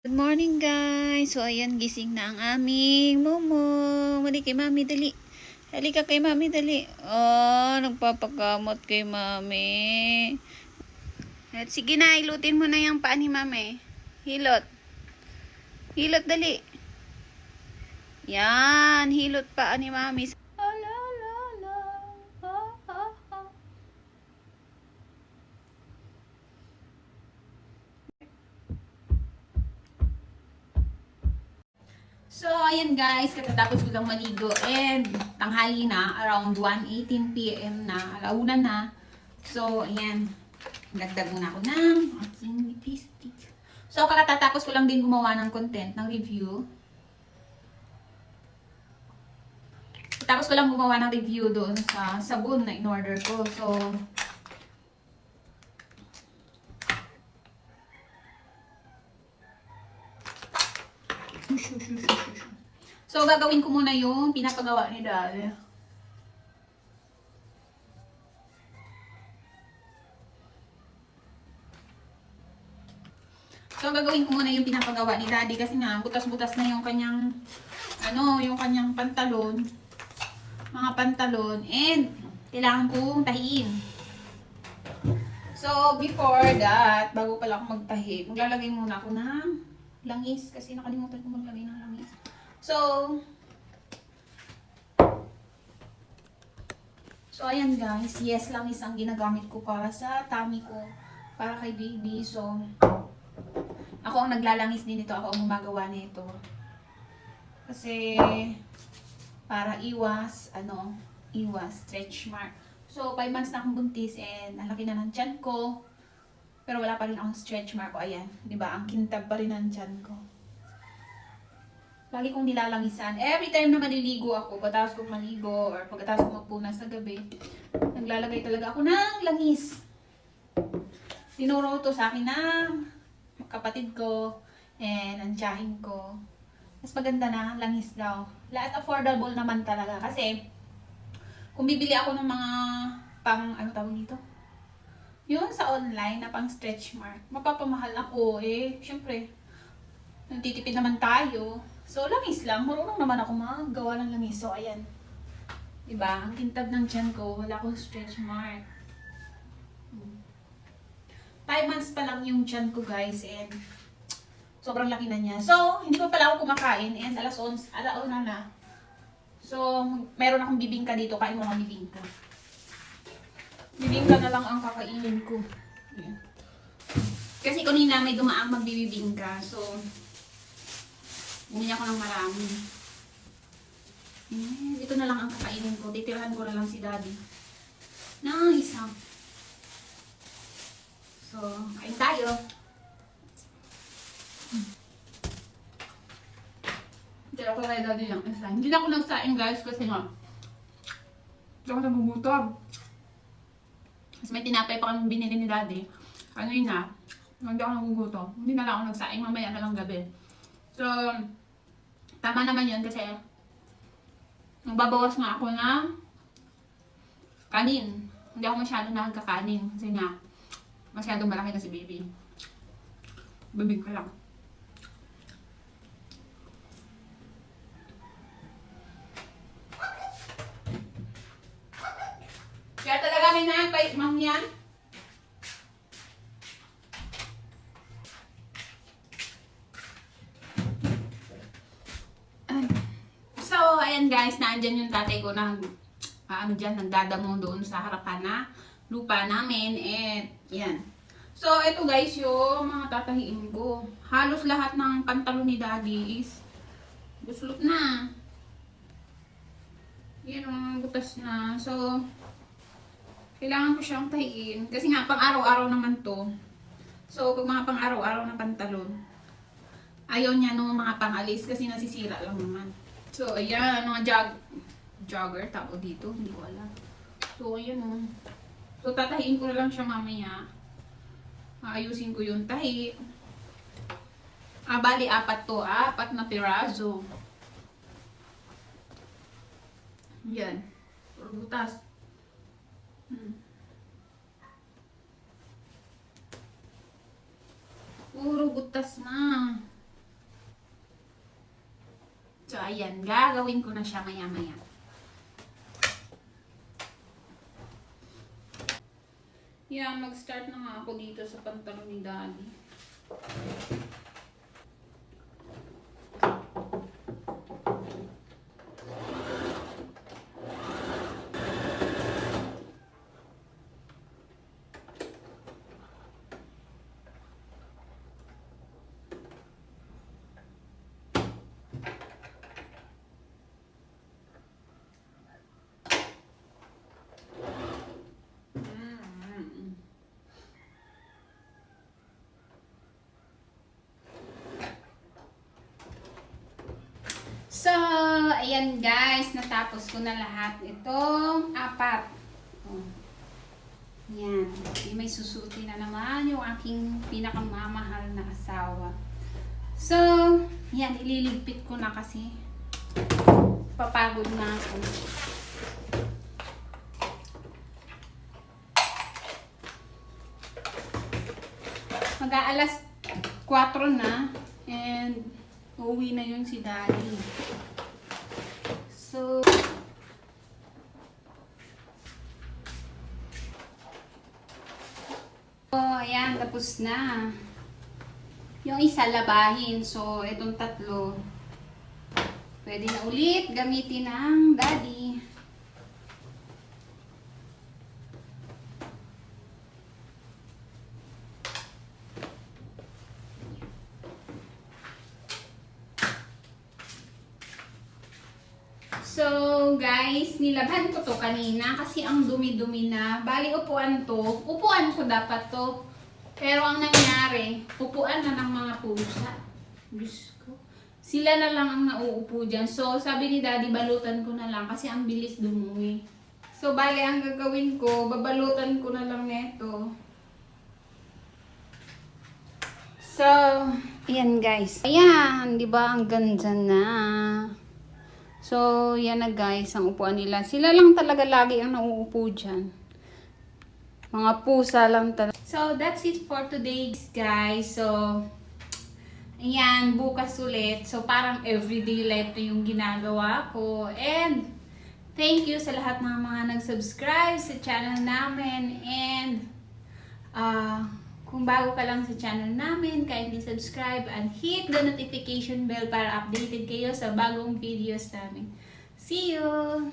Good morning guys. So ayan, gising na ang aming Momo. Mali kay mami, dali. Halika kay mami, dali. Oh, nagpapagamot kay mami. At sige na, hilutin mo na yung paa ni mami. Hilot. Hilot, dali. Yan, hilot paa ni mami. Ala, ala, ala. Ah, ah, ah. So, ayan guys, katatapos ko lang maligo and tanghali na, around 1:18 p.m. na, alauna na. So, ayan, dagdag muna ako ng aking lipstick. So, kakatapos ko lang din gumawa ng content, ng review. Tapos ko lang gumawa ng review doon sa sabon na in-order ko. So, gagawin ko muna yung pinapagawa ni Dal. So, gagawin ko muna yung pinapagawa ni Daddy kasi nga, butas-butas na yung kanyang, yung kanyang pantalon. Mga pantalon. And, kailangan kong tahiin. So, before that, bago pala ako magtahi, maglalagay muna ako ng langis kasi nakalimutan ko maglagay ng langis. So, ayan guys. Yes, langis ang ginagamit ko para sa tummy ko. Para kay baby. So, ako ang naglalangis din ito. Ako ang gumagawa nito. Kasi, para iwas stretch mark. So, 5 months na akong buntis and ang laki na ng tiyan ko. Pero wala pa rin akong stretch mark. O, ayan. Diba? Ang kintab pa rin ng tiyan ko. Lagi kong nilalangisan. Every time na maliligo ako, pagkatapos kong maligo, or pagkatapos kong magpunas sa gabi, naglalagay talaga ako ng langis. Tinuro to sa akin ng kapatid ko, and ang tiyahin ko. Mas maganda na, langis daw. Lahat affordable naman talaga. Kasi, kung bibili ako ng mga ano tawag dito? Yun sa online na pang stretch mark, mapapamahal ako eh. Siyempre, nagtitipid naman tayo. So, langis lang. Marunong naman ako magawa ng langis. So, ayan. Diba? Ang kintab ng tiyan ko, wala akong stretch mark. 5 months pa lang yung tiyan ko, guys. And, sobrang laki na niya. So, hindi pa pala ako kumakain. And, alas 11 na. So, meron akong bibingka dito. Kain mo ng bibingka. Bibingka na lang ang kakainin ko. Ayan. Kasi kanina may dumaang magbibibingka. So, bumili ako ng marami. Ito na lang ang kakainin ko. Titirahan ko na lang si Daddy. Nice, ha? So, kain tayo. Tira ko kay Daddy yung isa. Hindi na ako nagsain, guys, kasi nga hindi ako nagugutom. Kasi may tinapay pa kami binili ni Daddy. Ano yun na? Hindi ako nagugutom. Hindi na lang ako nagsain. Mamaya na lang gabi. So, tama naman yun kasi magbabawas nga ako ng kanin. Hindi ako masyado nagkakanin kasi nga masyadong malaki na si baby. Bibig ka lang. Kaya talaga may nakapait mang yan. So, ayan guys, naandyan yung tatay ko na nagdadamo doon sa harapan na lupa namin. And, yan. So, ito guys yung mga tatahiin ko. Halos lahat ng pantalon ni Daddy is buslot na. Yan ang butas na. So, kailangan ko siyang tahiin. Kasi nga, pang araw-araw naman to. So, pag mga pang araw-araw na pantalon, ayaw niya nung mga pangalis kasi nasisira lang naman. So, ayan, mga jogger, tao dito, hindi ko alam. So, ayan o. So, tatahiin ko na lang siya mamaya. Ayusin ko yung tahi. Bali, 4 to. 4 na piraso. Yan. Puro butas. Puro butas na. ayan, gagawin ko na siya maya-maya. Yan, mag-start na nga ako dito sa pantalon ni Daddy. So, ayan guys, natapos ko na lahat. Itong 4. Oh. Yan. May susuotin na naman yung aking pinakamamahal na asawa. So, yan, ililigpit ko na kasi papagod na ako. Mag-aalas 4 na and uuwi na yun si Daddy. So, ayan, tapos na. Yung isa labahin. So, itong 3, pwede na ulit gamitin ng Daddy. So, guys, nilabhan ko to kanina kasi ang dumi-dumi na. Bali, upuan to. Upuan ko dapat to. Pero ang nangyari, upuan na ng mga pusa. Diyos ko. Sila na lang ang nauupo dyan. So, sabi ni Daddy, balutan ko na lang kasi ang bilis dumuwi. So, bali, ang gagawin ko, babalutan ko na lang neto. So, ayan guys. Ayan, di ba ang ganda na. So, yan na guys, ang upuan nila. Sila lang talaga lagi ang nauupo dyan. Mga pusa lang talaga. So, that's it for today guys. So, ayan, bukas ulit. So, parang everyday life na yung ginagawa ko. And, thank you sa lahat ng mga nag-subscribe sa channel namin. And, kung bago ka lang sa channel namin, kindly subscribe and hit the notification bell para updated kayo sa bagong videos namin. See you!